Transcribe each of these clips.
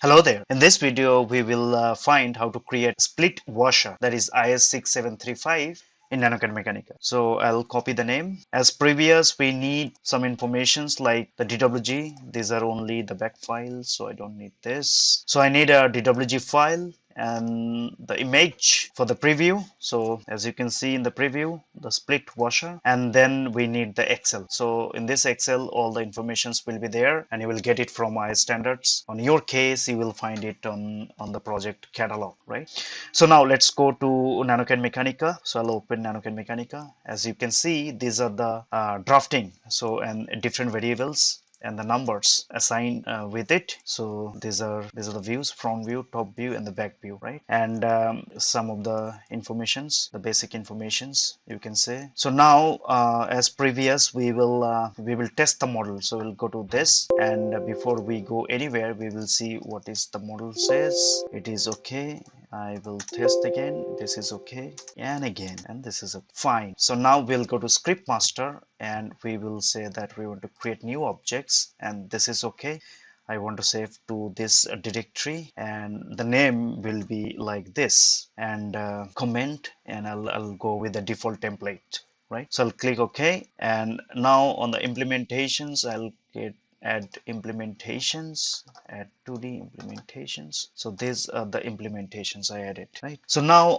Hello there. In this video, we will find how to create split washer, that is IS6735 in nanoCAD Mechanica. So I'll copy the name. As previous, we need some informations like the DWG. These are only the back files, so I don't need this. So I need a DWG file and the image for the preview. So as you can see in the preview, the split washer, and then we need the Excel. So in this Excel, all the informations will be there and you will get it from IS standards. On your case, you will find it on the project catalog, right? So now let's go to nanoCAD Mechanica. So I'll open nanoCAD Mechanica. As you can see, these are the drafting, so and different variables and the numbers assigned with it. So these are the views: front view, top view, and the back view, right? And some of the informations, the basic informations, you can say. So now as previous, we will test the model. So we'll go to this, and before we go anywhere, we will see what is the model says. It is okay. I will test again. This is okay, and again, and this is fine. So now we'll go to script master and we will say that we want to create new objects, and this is okay. I want to save to this directory, and the name will be like this, and comment, and I'll go with the default template, right? So I'll click OK, and now on the implementations, I'll add implementations, add 2D implementations. So these are the implementations I added, right? So now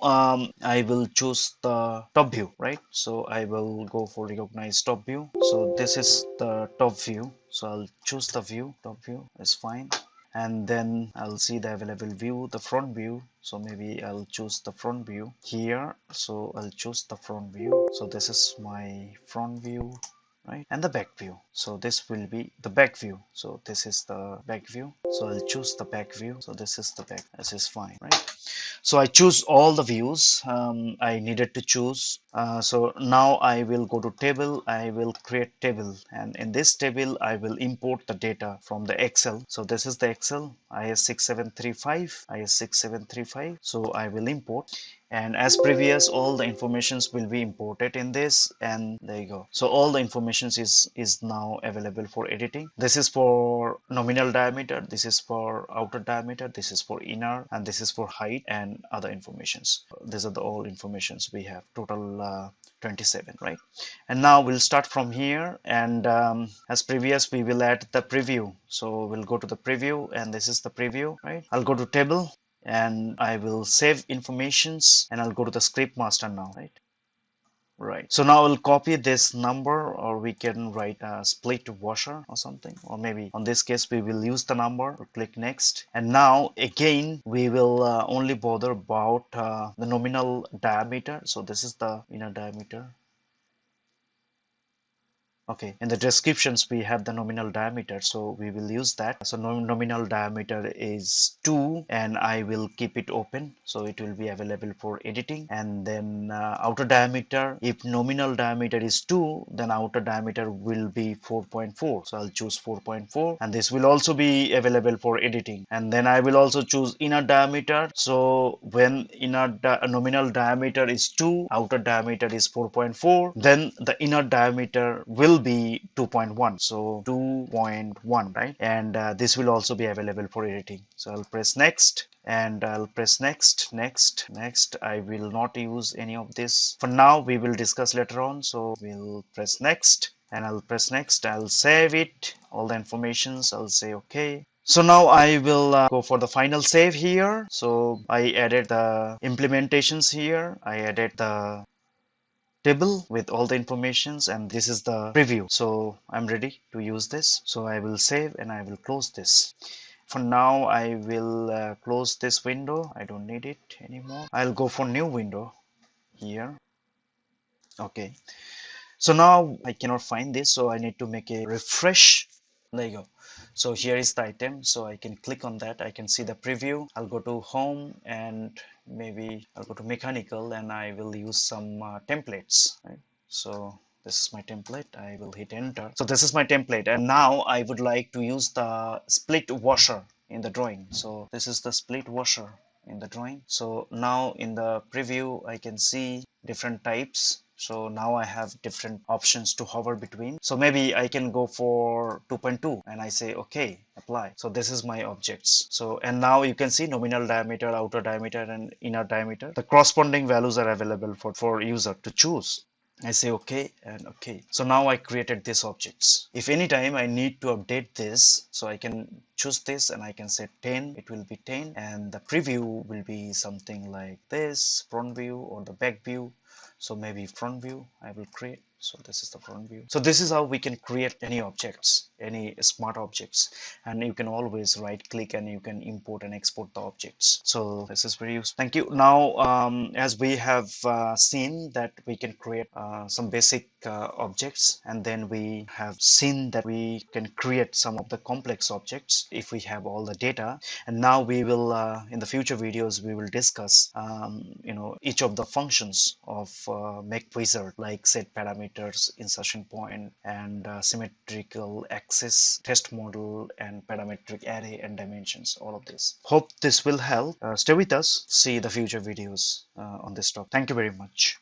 I will choose the top view, right? So I will go for recognize top view. So this is the top view. So I'll choose the view. Top view is fine. And then I'll see the available view, the front view. So maybe I'll choose the front view here. So I'll choose the front view. So this is my front view, right? And the back view. So this will be the back view. So this is the back view. So I'll choose the back view. So this is the back. This is fine, right? So I choose all the views I needed to choose. So now I will go to table. I will create table, and in this table I will import the data from the Excel. So this is the Excel IS6735. So I will import, and as previous, all the informations will be imported in this, and there you go. So all the informations is now available for editing. This is for nominal diameter, this is for outer diameter, this is for inner, and this is for height and other informations. These are the all informations we have, total 27, right? And now we'll start from here, and as previous, we will add the preview. So we'll go to the preview, and this is the preview, right? I'll go to table, and I will save informations, and I'll go to the script master now, right? Right. So now I'll copy this number, or we can write a split washer or something, or maybe on this case we will use the number. Click next, and now again we will only bother about the nominal diameter. So this is the inner diameter. Okay, in the descriptions we have the nominal diameter, so we will use that. So nominal diameter is 2, and I will keep it open, so it will be available for editing. And then outer diameter, if nominal diameter is 2, then outer diameter will be 4.4. So I'll choose 4.4, and this will also be available for editing. And then I will also choose inner diameter. So when nominal diameter is 2, outer diameter is 4.4, then the inner diameter will be 2.1. So 2.1, right? And this will also be available for editing. So I'll press next, and I'll press next. I will not use any of this for now. We will discuss later on. So we'll press next, and I'll press next. I'll save it, all the informations. I'll say okay. So now I will go for the final save here. So I added the implementations here. I added the table with all the informations, and this is the preview. So I'm ready to use this. So I will save, and I will close this. For now, I will close this window. I don't need it anymore. I'll go for new window here. Okay. So now I cannot find this, so I need to make a refresh. There you go. So here is the item, so I can click on that. I can see the preview. I'll go to home, and maybe I'll go to mechanical, and I will use some templates, right? So this is my template. I will hit enter. So this is my template, and now I would like to use the split washer in the drawing. So this is the split washer in the drawing. So now in the preview, I can see different types. So now I have different options to hover between. So maybe I can go for 2.2, and I say okay, apply. apply. So this is my objects. So, and now you can see nominal diameter, outer diameter, and inner diameter. The corresponding values are available for user to choose. I say okay and okay. So now I created these objects. If anytime I need to update this, so I can choose this and I can say 10, it will be 10, and the preview will be something like this, front view or the back view. So maybe front view I will create. So this is the front view. So this is how we can create any objects, any smart objects, and you can always right click and you can import and export the objects. So this is very useful. Thank you. Now as we have seen that we can create some basic objects, and then we have seen that we can create some of the complex objects if we have all the data. And now we will in the future videos we will discuss each of the functions of make wizard, like set parameters, insertion point, and symmetrical axis, test model, and parametric array and dimensions. All of this. Hope this will help. Stay with us. See the future videos on this topic. Thank you very much.